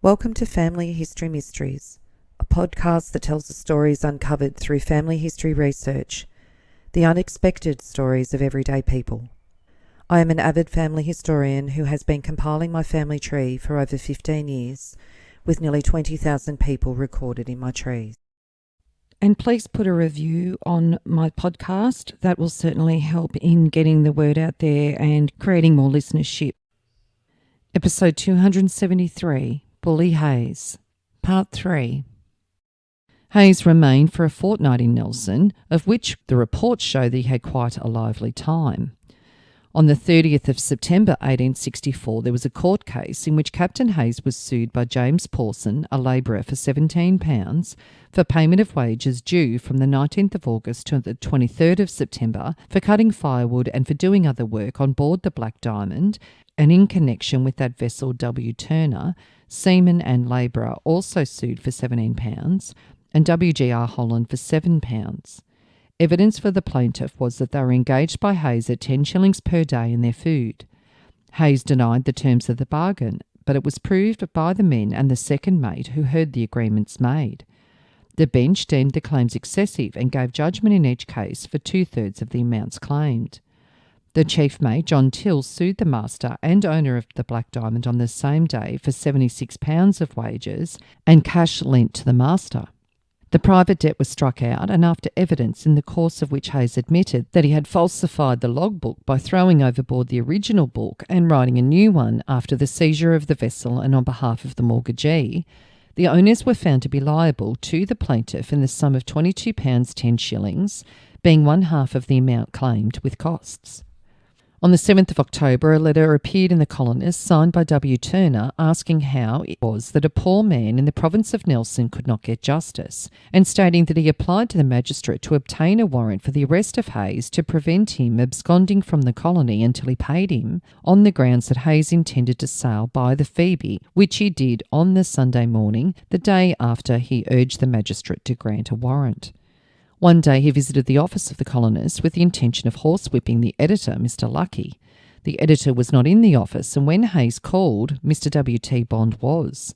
Welcome to Family History Mysteries, a podcast that tells the stories uncovered through family history research, the unexpected stories of everyday people. I am an avid family historian who has been compiling my family tree for over 15 years, with nearly 20,000 people recorded in my trees. And please put a review on my podcast. That will certainly help in getting the word out there and creating more listenership. Episode 273. Bully Hayes, Part 3. Hayes remained for a fortnight in Nelson, of which the reports show that he had quite a lively time. On the 30th of September 1864, there was a court case in which Captain Hayes was sued by James Pawson, a labourer, for £17 for payment of wages due from the 19th of August to the 23rd of September for cutting firewood and for doing other work on board the Black Diamond, and in connection with that vessel W. Turner, seaman and labourer, also sued for £17, and W.G.R. Holland for £7. Evidence for the plaintiff was that they were engaged by Hayes at 10 shillings per day in their food. Hayes denied the terms of the bargain, but it was proved by the men and the second mate who heard the agreements made. The bench deemed the claims excessive and gave judgment in each case for 2/3 of the amounts claimed. The chief mate, John Till, sued the master and owner of the Black Diamond on the same day for £76 of wages and cash lent to the master. The private debt was struck out, and after evidence in the course of which Hayes admitted that he had falsified the logbook by throwing overboard the original book and writing a new one after the seizure of the vessel and on behalf of the mortgagee, the owners were found to be liable to the plaintiff in the sum of £22 10 shillings, being one half of the amount claimed with costs. On the 7th of October, a letter appeared in the Colonist signed by W. Turner asking how it was that a poor man in the province of Nelson could not get justice, and stating that he applied to the magistrate to obtain a warrant for the arrest of Hayes to prevent him absconding from the colony until he paid him, on the grounds that Hayes intended to sail by the Phoebe, which he did on the Sunday morning, the day after he urged the magistrate to grant a warrant. One day he visited the office of the Colonist with the intention of horsewhipping the editor, Mr. Lucky. The editor was not in the office, and when Hayes called, Mr. W.T. Bond was.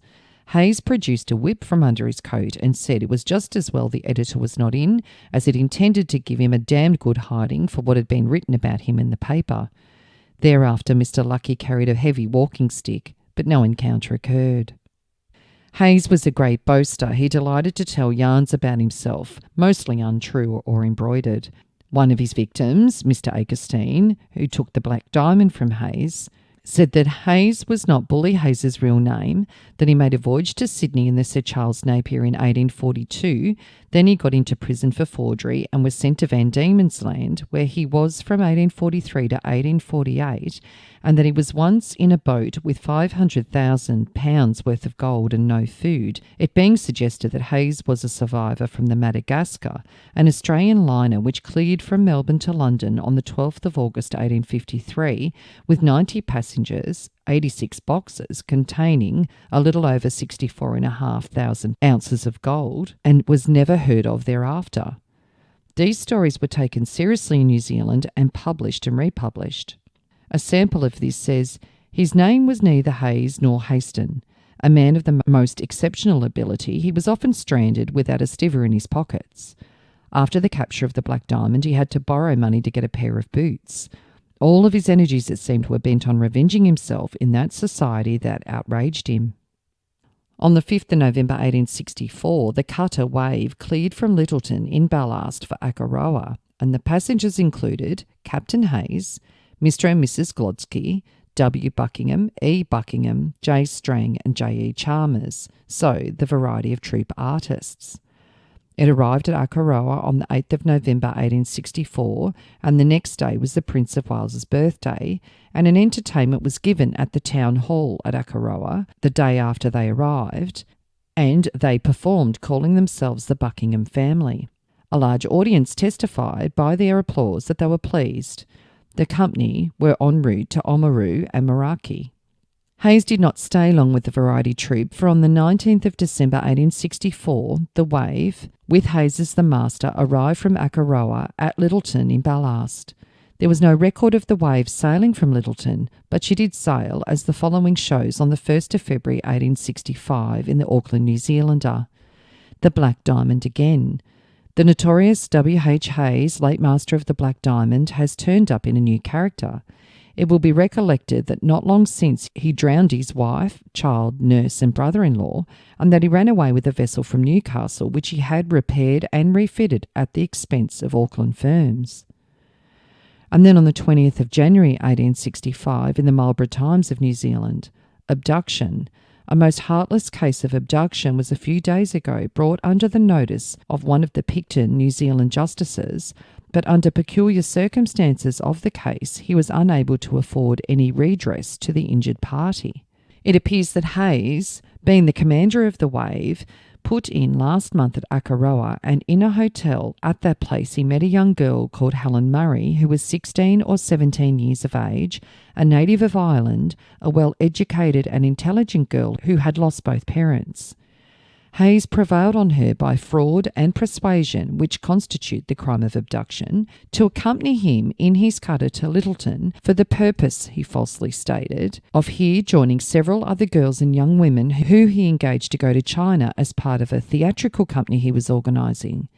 Hayes produced a whip from under his coat and said it was just as well the editor was not in, as it intended to give him a damned good hiding for what had been written about him in the paper. Thereafter Mr. Lucky carried a heavy walking stick, but no encounter occurred. Hayes was a great boaster. He delighted to tell yarns about himself, mostly untrue or embroidered. One of his victims, Mr. Akerstein, who took the Black Diamond from Hayes, said that Hayes was not Bully Hayes's real name, that he made a voyage to Sydney in the Sir Charles Napier in 1842, then he got into prison for forgery and was sent to Van Diemen's Land, where he was from 1843 to 1848, and that he was once in a boat with £500,000 worth of gold and no food, it being suggested that Hayes was a survivor from the Madagascar, an Australian liner which cleared from Melbourne to London on the 12th of August 1853 with 90 passengers, 86 boxes containing a little over 64,500 ounces of gold, and was never heard of thereafter. These stories were taken seriously in New Zealand and published and republished. A sample of this says, "His name was neither Hayes nor Haston. A man of the most exceptional ability, he was often stranded without a stiver in his pockets. After the capture of the Black Diamond, he had to borrow money to get a pair of boots. All of his energies, it seemed, were bent on revenging himself in that society that outraged him." On the 5th of November 1864, the cutter Wave cleared from Littleton in Ballast for Akaroa, and the passengers included Captain Hayes, Mr. and Mrs. Glodsky, W. Buckingham, E. Buckingham, J. Strang and J. E. Chalmers, so the variety of troop artists. It arrived at Akaroa on the 8th of November 1864, and the next day was the Prince of Wales's birthday, and an entertainment was given at the town hall at Akaroa the day after they arrived, and they performed, calling themselves the Buckingham family. A large audience testified by their applause that they were pleased. The company were en route to Oamaru and Meraki. Hayes did not stay long with the variety troupe, for on the 19th of December 1864, the Wave, with Hayes as the master, arrived from Akaroa at Littleton in Ballast. There was no record of the wave sailing from Lyttelton, but she did sail, as the following shows, on the 1st of February 1865 in the Auckland New Zealander. The Black Diamond again. The notorious W.H. Hayes, late master of the Black Diamond, has turned up in a new character. It will be recollected that not long since he drowned his wife, child, nurse and brother-in-law, and that he ran away with a vessel from Newcastle which he had repaired and refitted at the expense of Auckland firms. And then on the 20th of January 1865 in the Marlborough Times of New Zealand, abduction. A most heartless case of abduction was a few days ago brought under the notice of one of the Picton New Zealand justices, but under peculiar circumstances of the case, he was unable to afford any redress to the injured party. It appears that Hayes, being the commander of the wave, put in last month at Akaroa, and in a hotel at that place he met a young girl called Helen Murray, who was 16 or 17 years of age, a native of Ireland, a well-educated and intelligent girl who had lost both parents. Hayes prevailed on her by fraud and persuasion, which constitute the crime of abduction, to accompany him in his cutter to Lyttelton for the purpose, he falsely stated, of here joining several other girls and young women who he engaged to go to China as part of a theatrical company he was organising.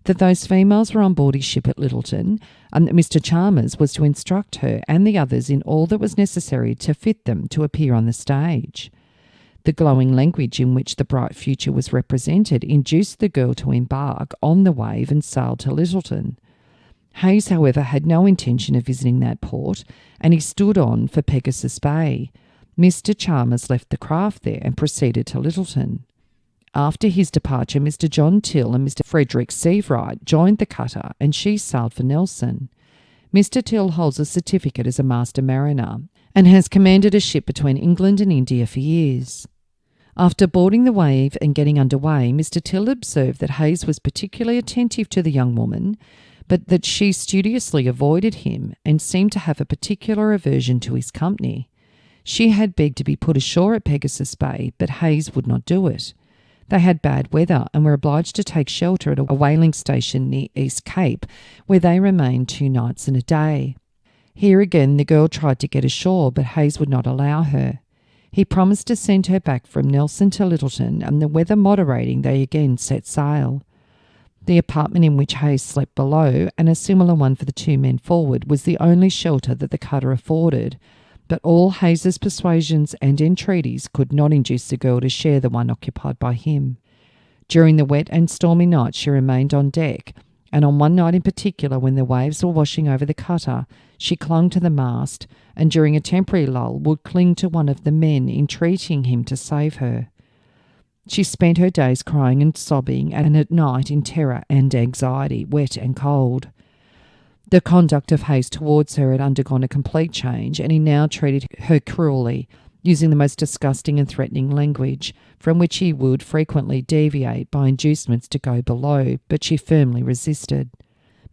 That those females were on board his ship at Lyttelton, and that Mr. Chalmers was to instruct her and the others in all that was necessary to fit them to appear on the stage. The glowing language in which the bright future was represented induced the girl to embark on the wave and sail to Lyttelton. Hayes, however, had no intention of visiting that port, and he stood on for Pegasus Bay. Mr. Chalmers left the craft there and proceeded to Lyttelton. After his departure, Mr. John Till and Mr. Frederick Seavright joined the cutter, and she sailed for Nelson. Mr. Till holds a certificate as a master mariner, and has commanded a ship between England and India for years. After boarding the wave and getting under way, Mr. Till observed that Hayes was particularly attentive to the young woman, but that she studiously avoided him and seemed to have a particular aversion to his company. She had begged to be put ashore at Pegasus Bay, but Hayes would not do it. They had bad weather and were obliged to take shelter at a whaling station near East Cape, where they remained 2 nights and a day. Here again the girl tried to get ashore, but Hayes would not allow her. He promised to send her back from Nelson to Lyttelton, and the weather moderating, they again set sail. The apartment in which Hayes slept below, and a similar one for the 2 men forward, was the only shelter that the cutter afforded, but all Hayes's persuasions and entreaties could not induce the girl to share the one occupied by him. During the wet and stormy night she remained on deck, and on one night in particular, when the waves were washing over the cutter, she clung to the mast, and during a temporary lull would cling to one of the men, entreating him to save her. She spent her days crying and sobbing, and at night in terror and anxiety, wet and cold. The conduct of Hayes towards her had undergone a complete change, and he now treated her cruelly, using the most disgusting and threatening language, from which he would frequently deviate by inducements to go below, but she firmly resisted.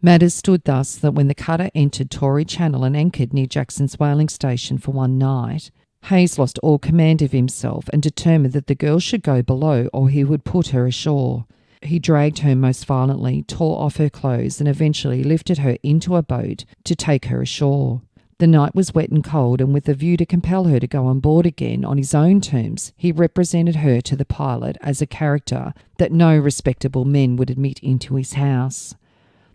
Matters stood thus that when the cutter entered Tory Channel and anchored near Jackson's whaling station for one night, Hayes lost all command of himself and determined that the girl should go below or he would put her ashore. He dragged her most violently, tore off her clothes, and eventually lifted her into a boat to take her ashore. The night was wet and cold, and with a view to compel her to go on board again on his own terms, he represented her to the pilot as a character that no respectable men would admit into his house.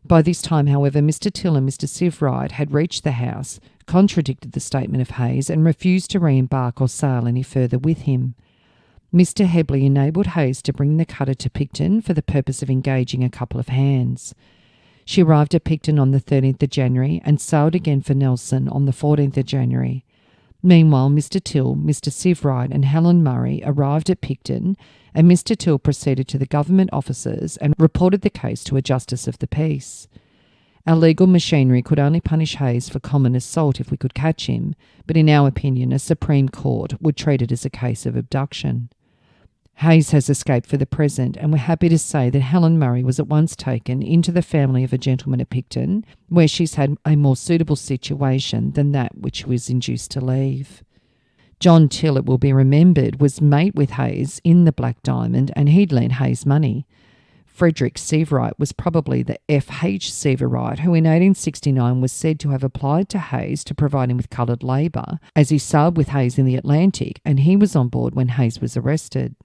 By this time, however, Mr. Till and Mr. Seavright had reached the house, contradicted the statement of Hayes, and refused to re-embark or sail any further with him. Mr. Hebley enabled Hayes to bring the cutter to Picton for the purpose of engaging a couple of hands. She arrived at Picton on the 13th of January and sailed again for Nelson on the 14th of January. Meanwhile, Mr. Till, Mr. Seavright and Helen Murray arrived at Picton, and Mr. Till proceeded to the government officers and reported the case to a justice of the peace. Our legal machinery could only punish Hayes for common assault if we could catch him, but in our opinion a Supreme Court would treat it as a case of abduction. Hayes has escaped for the present, and we're happy to say that Helen Murray was at once taken into the family of a gentleman at Picton, where she's had a more suitable situation than that which she was induced to leave. John Till, it will be remembered, was mate with Hayes in the Black Diamond, and he'd lent Hayes money. Frederick Seaverite was probably the F.H. Seaverite, who in 1869 was said to have applied to Hayes to provide him with coloured labour, as he sailed with Hayes in the Atlantic, and he was on board when Hayes was arrested.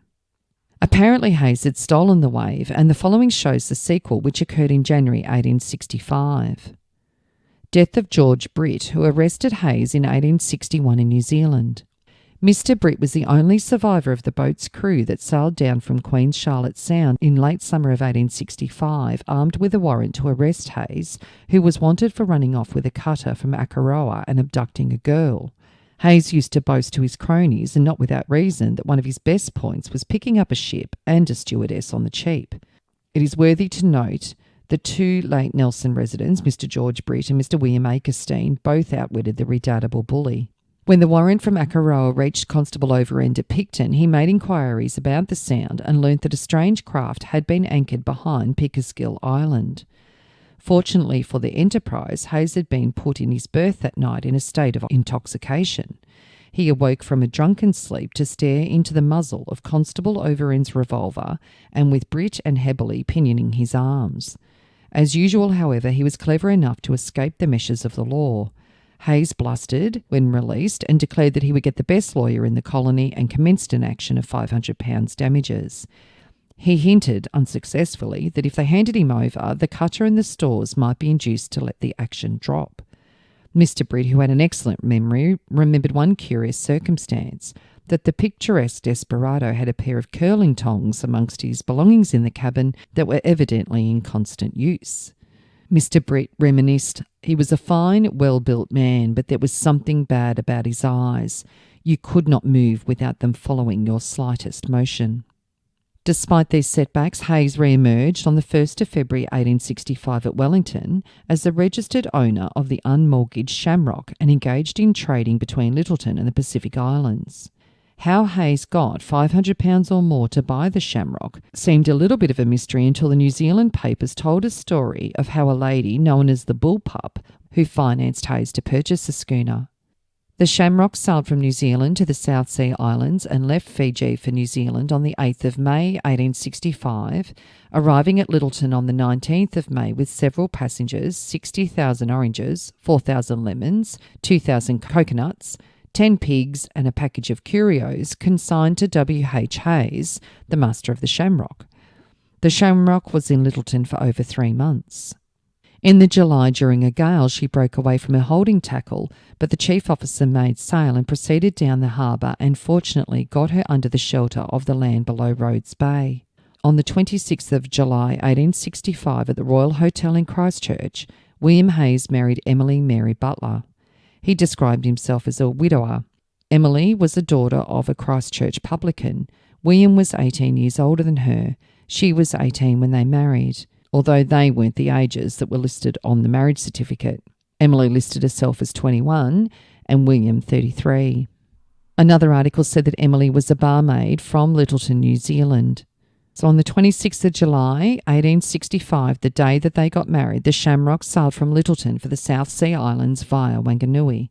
Apparently Hayes had stolen the Wave, and the following shows the sequel, which occurred in January 1865. Death of George Britt, who arrested Hayes in 1861 in New Zealand. Mr. Britt was the only survivor of the boat's crew that sailed down from Queen Charlotte Sound in late summer of 1865, armed with a warrant to arrest Hayes, who was wanted for running off with a cutter from Akaroa and abducting a girl. Hayes used to boast to his cronies, and not without reason, that one of his best points was picking up a ship and a stewardess on the cheap. It is worthy to note that two late Nelson residents, Mr. George Britt and Mr. William Akerstein, both outwitted the redoubtable bully. When the warrant from Akaroa reached Constable Overend at Picton, he made inquiries about the Sound and learnt that a strange craft had been anchored behind Pickersgill Island. Fortunately for the enterprise, Hayes had been put in his berth that night in a state of intoxication. He awoke from a drunken sleep to stare into the muzzle of Constable Overend's revolver, and with Britt and Heberley pinioning his arms. As usual, however, he was clever enough to escape the meshes of the law. Hayes blustered when released and declared that he would get the best lawyer in the colony and commenced an action of £500 damages. He hinted, unsuccessfully, that if they handed him over, the cutter and the stores might be induced to let the action drop. Mr. Britt, who had an excellent memory, remembered one curious circumstance, that the picturesque desperado had a pair of curling tongs amongst his belongings in the cabin that were evidently in constant use. Mr. Britt reminisced, he was a fine, well-built man, but there was something bad about his eyes. You could not move without them following your slightest motion. Despite these setbacks, Hayes re-emerged on the 1st of February 1865 at Wellington as the registered owner of the unmortgaged Shamrock and engaged in trading between Lyttelton and the Pacific Islands. How Hayes got £500 or more to buy the Shamrock seemed a little bit of a mystery until the New Zealand papers told a story of how a lady known as the Bullpup who financed Hayes to purchase the schooner. The Shamrock sailed from New Zealand to the South Sea Islands and left Fiji for New Zealand on the 8th of May 1865, arriving at Lyttelton on the 19th of May with several passengers, 60,000 oranges, 4,000 lemons, 2,000 coconuts, 10 pigs and a package of curios consigned to W.H. Hayes, the master of the Shamrock. The Shamrock was in Lyttelton for over 3 months. In the July, during a gale, she broke away from her holding tackle, but the chief officer made sail and proceeded down the harbour and fortunately got her under the shelter of the land below Rhodes Bay. On the 26th of July 1865 at the Royal Hotel in Christchurch, William Hayes married Emily Mary Butler. He described himself as a widower. Emily was a daughter of a Christchurch publican. William was 18 years older than her. She was 18 when they married, although they weren't the ages that were listed on the marriage certificate. Emily listed herself as 21 and William 33. Another article said that Emily was a barmaid from Lyttelton, New Zealand. So on the 26th of July, 1865, the day that they got married, the Shamrock sailed from Lyttelton for the South Sea Islands via Wanganui.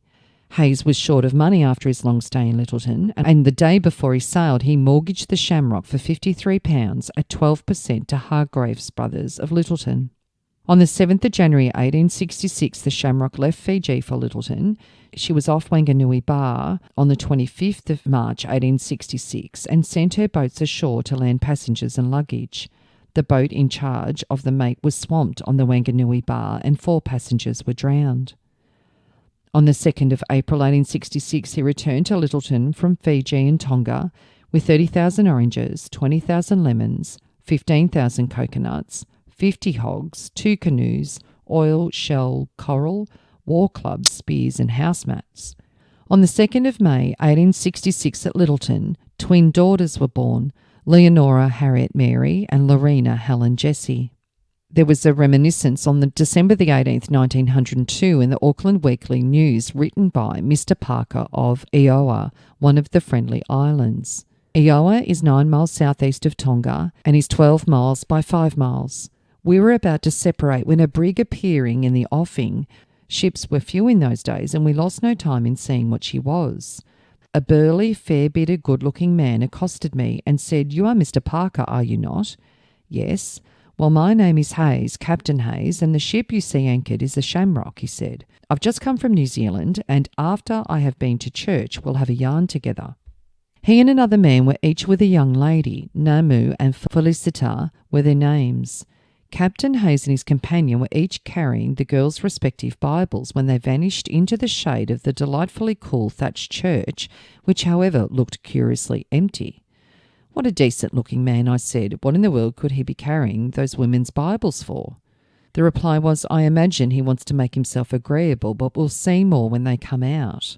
Hayes was short of money after his long stay in Lyttelton, and the day before he sailed, he mortgaged the Shamrock for £53 at 12% to Hargraves Brothers of Lyttelton. On the 7th of January 1866, the Shamrock left Fiji for Lyttelton. She was off Wanganui Bar on the 25th of March 1866 and sent her boats ashore to land passengers and luggage. The boat in charge of the mate was swamped on the Wanganui Bar and 4 passengers were drowned. On the 2nd of April 1866, he returned to Lyttelton from Fiji and Tonga with 30,000 oranges, 20,000 lemons, 15,000 coconuts, 50 hogs, 2 canoes, oil, shell, coral, war clubs, spears and house mats. On the 2nd of May 1866 at Lyttelton, twin daughters were born, Leonora Harriet Mary and Lorena Helen Jessie. There was a reminiscence on the December the 18th, 1902 in the Auckland Weekly News written by Mr. Parker of Eoa, one of the Friendly Islands. Eoa is 9 miles southeast of Tonga and is 12 miles by 5 miles. We were about to separate when a brig appearing in the offing, ships were few in those days and we lost no time in seeing what she was. A burly, fair-bearded, good-looking man accosted me and said, "You are Mr. Parker, are you not?" "Yes." "Well, my name is Hayes, Captain Hayes, and the ship you see anchored is the Shamrock," he said. "I've just come from New Zealand, and after I have been to church, we'll have a yarn together." He and another man were each with a young lady. Namu and Felicita were their names. Captain Hayes and his companion were each carrying the girls' respective Bibles when they vanished into the shade of the delightfully cool thatched church, which, however, looked curiously empty. "What a decent-looking man," I said. "What in the world could he be carrying those women's Bibles for?" The reply was, "I imagine he wants to make himself agreeable, but we'll see more when they come out."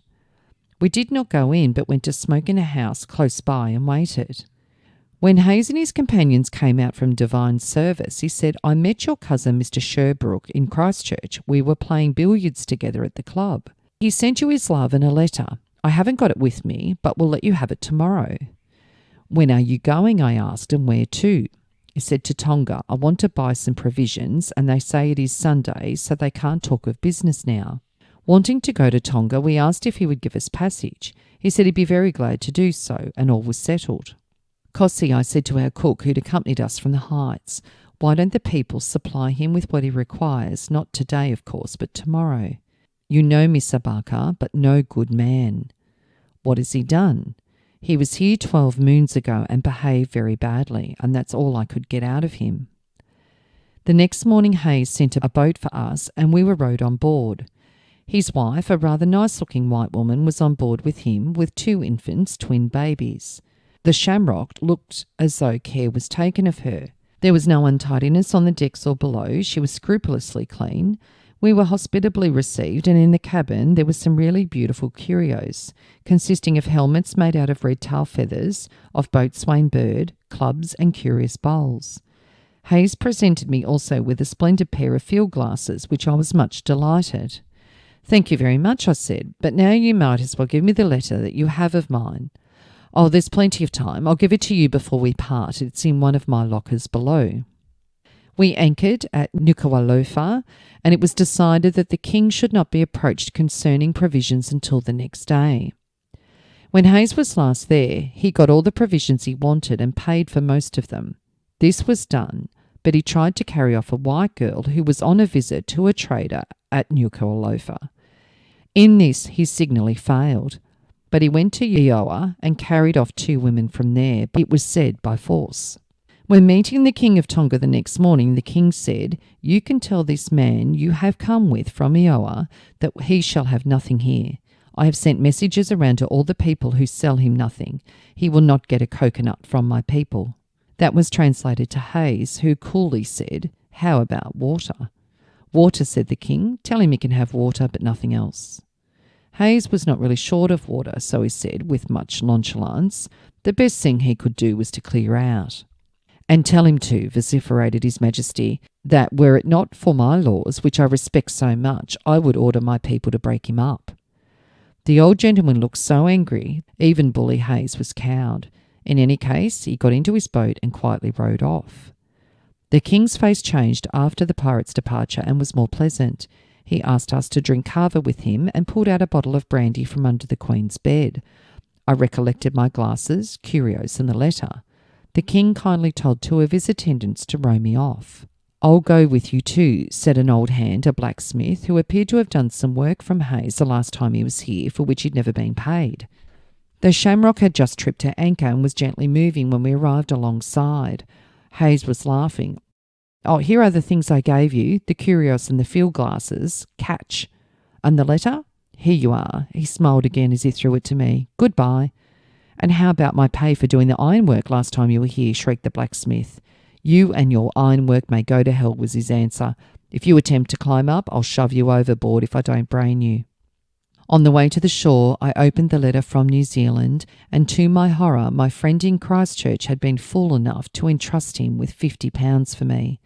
We did not go in, but went to smoke in a house close by and waited. When Hayes and his companions came out from divine service, he said, "I met your cousin Mr. Sherbrooke in Christchurch. We were playing billiards together at the club. He sent you his love and a letter. I haven't got it with me, but will let you have it tomorrow." "When are you going?" I asked, "and where to?" He said, "To Tonga. I want to buy some provisions, and they say it is Sunday, so they can't talk of business now." Wanting to go to Tonga, we asked if he would give us passage. He said he'd be very glad to do so, and all was settled. "Cossie," I said to our cook who'd accompanied us from the Heights, "why don't the people supply him with what he requires, not today, of course, but tomorrow? You know Miss Abaka, but no good man." "What has he done?" "He was here 12 moons ago and behaved very badly, and that's all I could get out of him." The next morning Hayes sent a boat for us, and we were rowed on board. His wife, a rather nice-looking white woman, was on board with him with 2 infants, twin babies. The Shamrock looked as though care was taken of her. There was no untidiness on the decks or below. She was scrupulously clean. We were hospitably received, and in the cabin there were some really beautiful curios, consisting of helmets made out of red tail feathers, of boatswain bird, clubs and curious bowls. Hayes presented me also with a splendid pair of field glasses, which I was much delighted. "Thank you very much," I said, "but now you might as well give me the letter that you have of mine." "Oh, there's plenty of time. I'll give it to you before we part. It's in one of my lockers below." We anchored at Nuku'alofa, and it was decided that the king should not be approached concerning provisions until the next day. When Hayes was last there, he got all the provisions he wanted and paid for most of them. This was done, but he tried to carry off a white girl who was on a visit to a trader at Nuku'alofa. In this he signally failed, but he went to Iowa and carried off 2 women from there, it was said by force. When meeting the king of Tonga the next morning, the king said, "You can tell this man you have come with from Iowa that he shall have nothing here. I have sent messages around to all the people who sell him nothing. He will not get a coconut from my people." That was translated to Hayes, who coolly said, "How about water?" "Water," said the king. "Tell him he can have water, but nothing else." Hayes was not really short of water, so he said, with much nonchalance. The best thing he could do was to clear out. "And tell him to," vociferated His Majesty, "that were it not for my laws, which I respect so much, I would order my people to break him up." The old gentleman looked so angry, even Bully Hayes was cowed. In any case, he got into his boat and quietly rowed off. The king's face changed after the pirate's departure and was more pleasant. He asked us to drink kava with him and pulled out a bottle of brandy from under the queen's bed. I recollected my glasses, curios, and the letter. The king kindly told 2 of his attendants to row me off. "I'll go with you too," said an old hand, a blacksmith, who appeared to have done some work from Hayes the last time he was here, for which he'd never been paid. The Shamrock had just tripped her anchor and was gently moving when we arrived alongside. Hayes was laughing. "Oh, here are the things I gave you, the curios and the field glasses. Catch. And the letter? Here you are." He smiled again as he threw it to me. "Goodbye." "And how about my pay for doing the ironwork last time you were here?" shrieked the blacksmith. "You and your ironwork may go to hell," was his answer. "If you attempt to climb up, I'll shove you overboard if I don't brain you." On the way to the shore, I opened the letter from New Zealand, and to my horror, my friend in Christchurch had been fool enough to entrust him with £50 for me.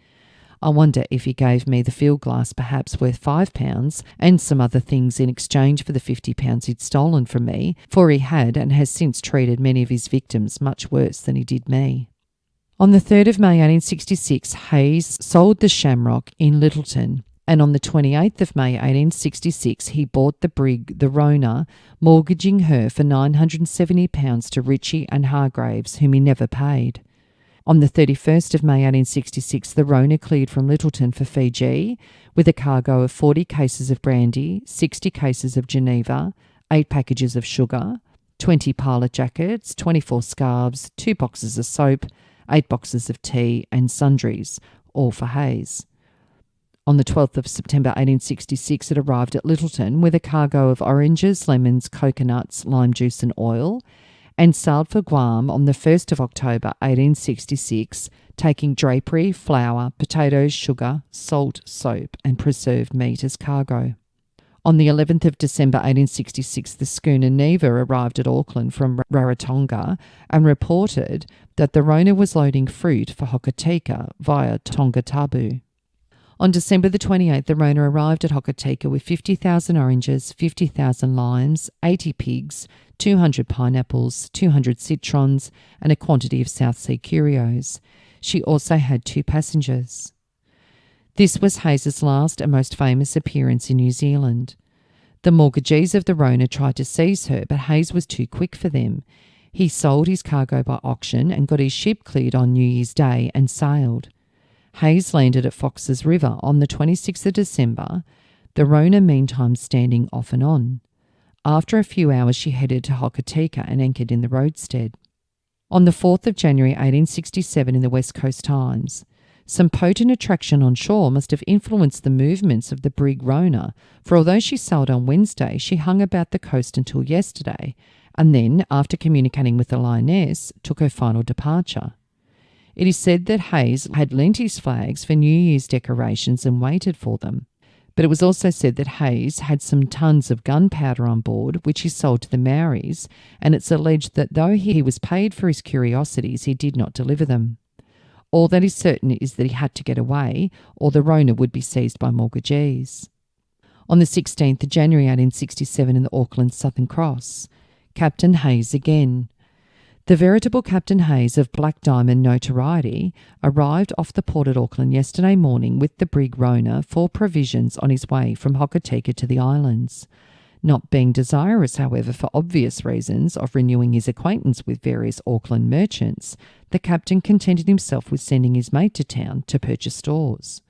I wonder if he gave me the field glass, perhaps worth £5, and some other things in exchange for the £50 he'd stolen from me, for he had and has since treated many of his victims much worse than he did me. On the 3rd of May 1866, Hayes sold the Shamrock in Littleton, and on the 28th of May 1866 he bought the brig the Rona, mortgaging her for £970 to Ritchie and Hargraves, whom he never paid. On the 31st of May 1866, the Rona cleared from Lyttelton for Fiji with a cargo of 40 cases of brandy, 60 cases of Geneva, 8 packages of sugar, 20 pilot jackets, 24 scarves, 2 boxes of soap, 8 boxes of tea and sundries, all for Hayes. On the 12th of September 1866, it arrived at Lyttelton with a cargo of oranges, lemons, coconuts, lime juice and oil, and sailed for Guam on the 1st of October 1866, taking drapery, flour, potatoes, sugar, salt, soap and preserved meat as cargo. On the 11th of December 1866, the schooner Neva arrived at Auckland from Rarotonga and reported that the Rona was loading fruit for Hokitika via Tonga Tabu. On December the 28th, the Rona arrived at Hokitika with 50,000 oranges, 50,000 limes, 80 pigs, 200 pineapples, 200 citrons, and a quantity of South Sea curios. She also had 2 passengers. This was Hayes's last and most famous appearance in New Zealand. The mortgagees of the Rona tried to seize her, but Hayes was too quick for them. He sold his cargo by auction and got his ship cleared on New Year's Day and sailed. Hayes landed at Fox's River on the 26th of December, the Rona meantime standing off and on. After a few hours she headed to Hokitika and anchored in the roadstead. On the 4th of January 1867 in the West Coast Times, some potent attraction on shore must have influenced the movements of the brig Rona, for although she sailed on Wednesday, she hung about the coast until yesterday, and then, after communicating with the lioness, took her final departure. It is said that Hayes had lent his flags for New Year's decorations and waited for them. But it was also said that Hayes had some tons of gunpowder on board, which he sold to the Maoris, and it's alleged that though he was paid for his curiosities, he did not deliver them. All that is certain is that he had to get away, or the Rona would be seized by mortgagees. On the 16th of January 1867 in the Auckland Southern Cross, Captain Hayes again. The veritable Captain Hayes of Black Diamond notoriety arrived off the port at Auckland yesterday morning with the brig Rona for provisions on his way from Hokitika to the islands. Not being desirous, however, for obvious reasons, of renewing his acquaintance with various Auckland merchants, the captain contented himself with sending his mate to town to purchase stores.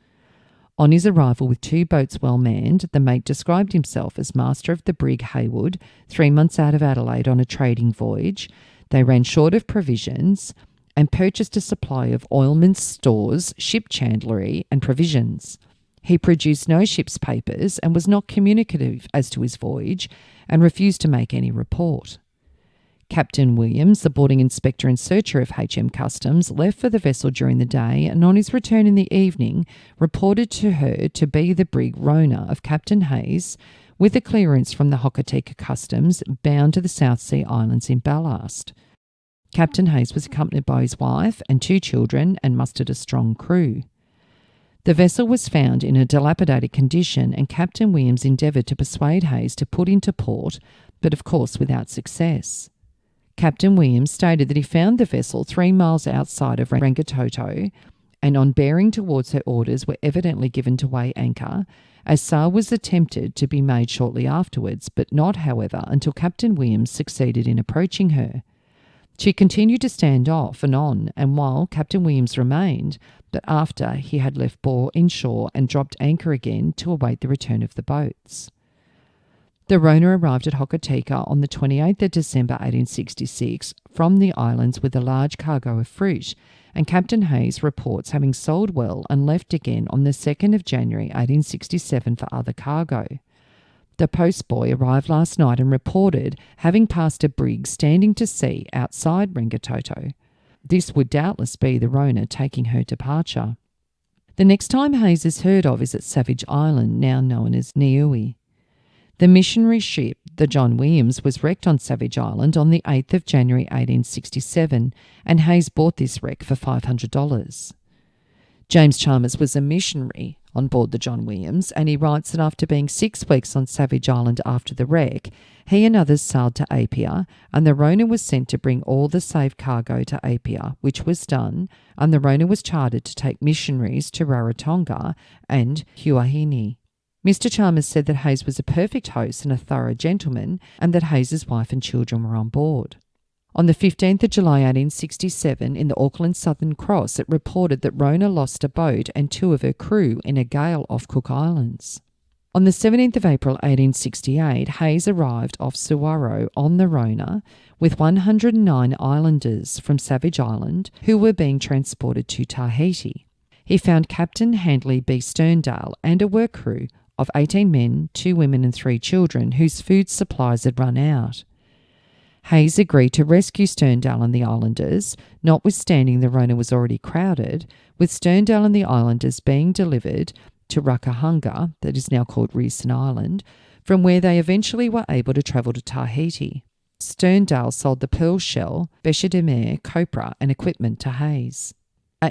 On his arrival with 2 boats well manned, the mate described himself as master of the brig Haywood, 3 months out of Adelaide on a trading voyage. They ran short of provisions and purchased a supply of oilmen's stores, ship chandlery and provisions. He produced no ship's papers and was not communicative as to his voyage and refused to make any report. Captain Williams, the boarding inspector and searcher of HM Customs, left for the vessel during the day and on his return in the evening reported to her to be the brig Rona of Captain Hayes with a clearance from the Hokitika Customs bound to the South Sea Islands in ballast. Captain Hayes was accompanied by his wife and 2 children and mustered a strong crew. The vessel was found in a dilapidated condition and Captain Williams endeavoured to persuade Hayes to put into port, but of course without success. Captain Williams stated that he found the vessel 3 miles outside of Rangitoto and on bearing towards her orders were evidently given to weigh anchor, as sail was attempted to be made shortly afterwards, but not, however, until Captain Williams succeeded in approaching her. She continued to stand off and on, and while Captain Williams remained, but after he had left bore inshore and dropped anchor again to await the return of the boats. The Rona arrived at Hokitika on the 28th of December 1866 from the islands with a large cargo of fruit, and Captain Hayes reports having sold well and left again on the 2nd of January 1867 for other cargo. The postboy arrived last night and reported having passed a brig standing to sea outside Rangitoto. This would doubtless be the Rona taking her departure. The next time Hayes is heard of is at Savage Island, now known as Niue. The missionary ship, the John Williams, was wrecked on Savage Island on the 8th of January 1867, and Hayes bought this wreck for $500. James Chalmers was a missionary on board the John Williams, and he writes that after being 6 weeks on Savage Island after the wreck, he and others sailed to Apia, and the Rona was sent to bring all the saved cargo to Apia, which was done, and the Rona was chartered to take missionaries to Rarotonga and Huahine. Mr. Chalmers said that Hayes was a perfect host and a thorough gentleman, and that Hayes's wife and children were on board. On the 15th of July 1867, in the Auckland Southern Cross, it reported that Rona lost a boat and 2 of her crew in a gale off Cook Islands. On the 17th of April 1868, Hayes arrived off Suwarrow on the Rona with 109 islanders from Savage Island who were being transported to Tahiti. He found Captain Handley B. Sterndale and a work crew of 18 men, 2 women and 3 children whose food supplies had run out. Hayes agreed to rescue Sterndale and the islanders, notwithstanding the Rona was already crowded, with Sterndale and the islanders being delivered to Rakahunga, that is now called Reeson Island, from where they eventually were able to travel to Tahiti. Sterndale sold the pearl shell, beche de mer, copra and equipment to Hayes.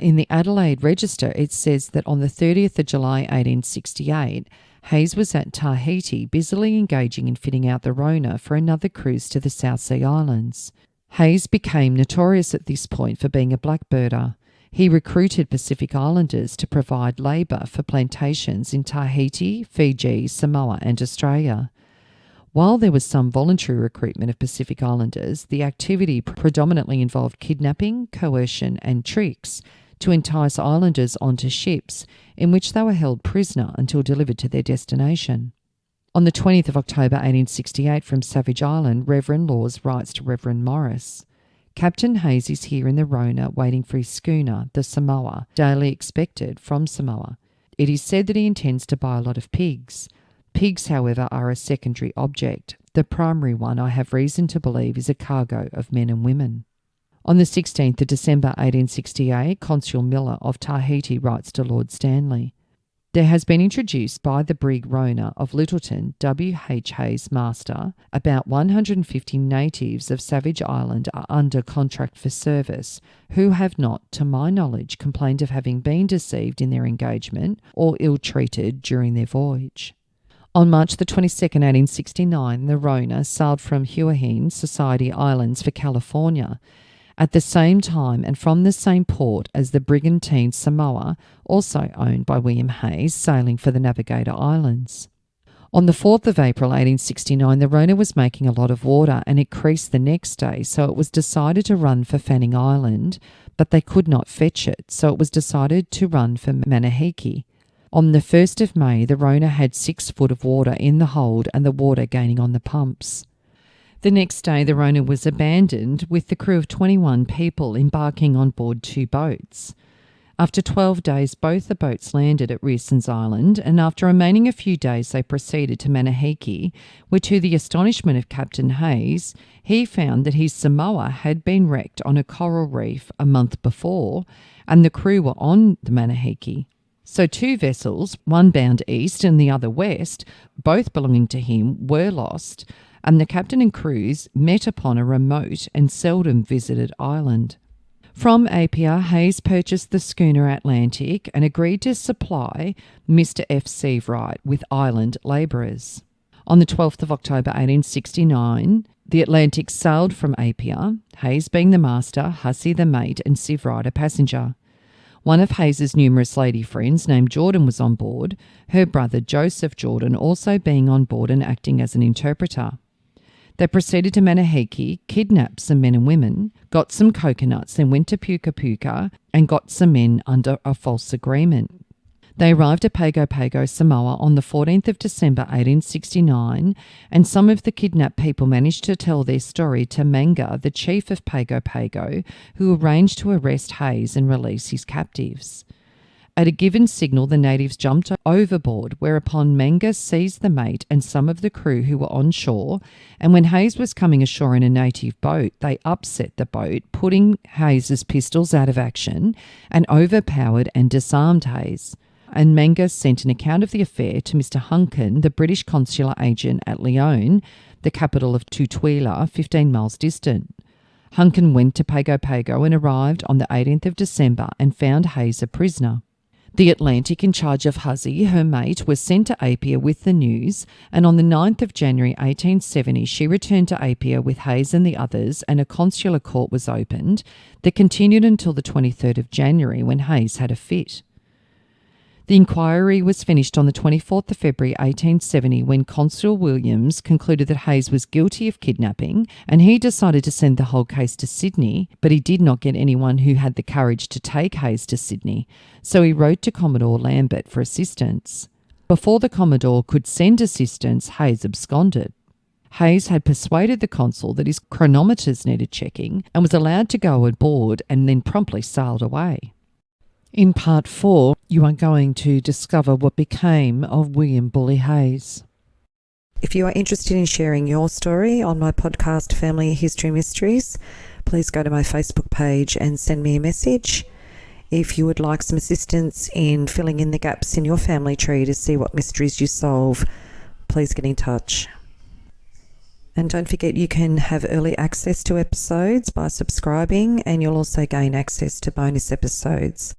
In the Adelaide Register, it says that on the 30th of July 1868, Hayes was at Tahiti busily engaging in fitting out the Rona for another cruise to the South Sea Islands. Hayes became notorious at this point for being a blackbirder. He recruited Pacific Islanders to provide labour for plantations in Tahiti, Fiji, Samoa and Australia. While there was some voluntary recruitment of Pacific Islanders, the activity predominantly involved kidnapping, coercion and tricks to entice islanders onto ships in which they were held prisoner until delivered to their destination. On the 20th of October 1868 from Savage Island, Reverend Laws writes to Reverend Morris, Captain Hayes is here in the Rona waiting for his schooner, the Samoa, daily expected from Samoa. It is said that he intends to buy a lot of pigs. Pigs, however, are a secondary object. The primary one, I have reason to believe, is a cargo of men and women. On the 16th of December 1868, Consul Miller of Tahiti writes to Lord Stanley, there has been introduced by the brig Rona of Littleton, W.H. Hayes, master, about 150 natives of Savage Island are under contract for service, who have not, to my knowledge, complained of having been deceived in their engagement or ill-treated during their voyage. On March the 22nd, 1869, the Rona sailed from Huahine, Society Islands for California, at the same time and from the same port as the brigantine Samoa, also owned by William Hayes, sailing for the Navigator Islands. On the 4th of April 1869, the Rona was making a lot of water and it creased the next day, so it was decided to run for Fanning Island, but they could not fetch it, so it was decided to run for Manahiki. On the 1st of May, the Rona had 6 foot of water in the hold and the water gaining on the pumps. The next day, the Rona was abandoned with the crew of 21 people embarking on board 2 boats. After 12 days, both the boats landed at Reeson's Island, and after remaining a few days, they proceeded to Manahiki, where, to the astonishment of Captain Hayes, he found that his Samoa had been wrecked on a coral reef a month before, and the crew were on the Manahiki. So 2 vessels, one bound east and the other west, both belonging to him, were lost, and the captain and crews met upon a remote and seldom visited island. From Apia, Hayes purchased the schooner Atlantic and agreed to supply Mr. F. Seavright with island labourers. On the 12th of October 1869, the Atlantic sailed from Apia, Hayes being the master, Hussey the mate and Seavright a passenger. One of Hayes's numerous lady friends named Jordan was on board, her brother Joseph Jordan also being on board and acting as an interpreter. They proceeded to Manahiki, kidnapped some men and women, got some coconuts, then went to Puka Puka and got some men under a false agreement. They arrived at Pago Pago, Samoa on the 14th of December 1869, and some of the kidnapped people managed to tell their story to Manga, the chief of Pago Pago, who arranged to arrest Hayes and release his captives. At a given signal, the natives jumped overboard, whereupon Manga seized the mate and some of the crew who were on shore, and when Hayes was coming ashore in a native boat, they upset the boat, putting Hayes's pistols out of action, and overpowered and disarmed Hayes. And Manga sent an account of the affair to Mr. Hunkin, the British consular agent at Leone, the capital of Tutuila, 15 miles distant. Hunkin went to Pago Pago and arrived on the 18th of December and found Hayes a prisoner. The Atlantic, in charge of Hussey, her mate, was sent to Apia with the news, and on the 9th of January 1870 she returned to Apia with Hayes and the others, and a consular court was opened that continued until the 23rd of January when Hayes had a fit. The inquiry was finished on the 24th of February 1870 when Constable Williams concluded that Hayes was guilty of kidnapping, and he decided to send the whole case to Sydney, but he did not get anyone who had the courage to take Hayes to Sydney, so he wrote to Commodore Lambert for assistance. Before the Commodore could send assistance, Hayes absconded. Hayes had persuaded the consul that his chronometers needed checking and was allowed to go aboard and then promptly sailed away. In part 4, you are going to discover what became of William Bully Hayes. If you are interested in sharing your story on my podcast Family History Mysteries, please go to my Facebook page and send me a message. If you would like some assistance in filling in the gaps in your family tree to see what mysteries you solve, please get in touch. And don't forget, you can have early access to episodes by subscribing, and you'll also gain access to bonus episodes.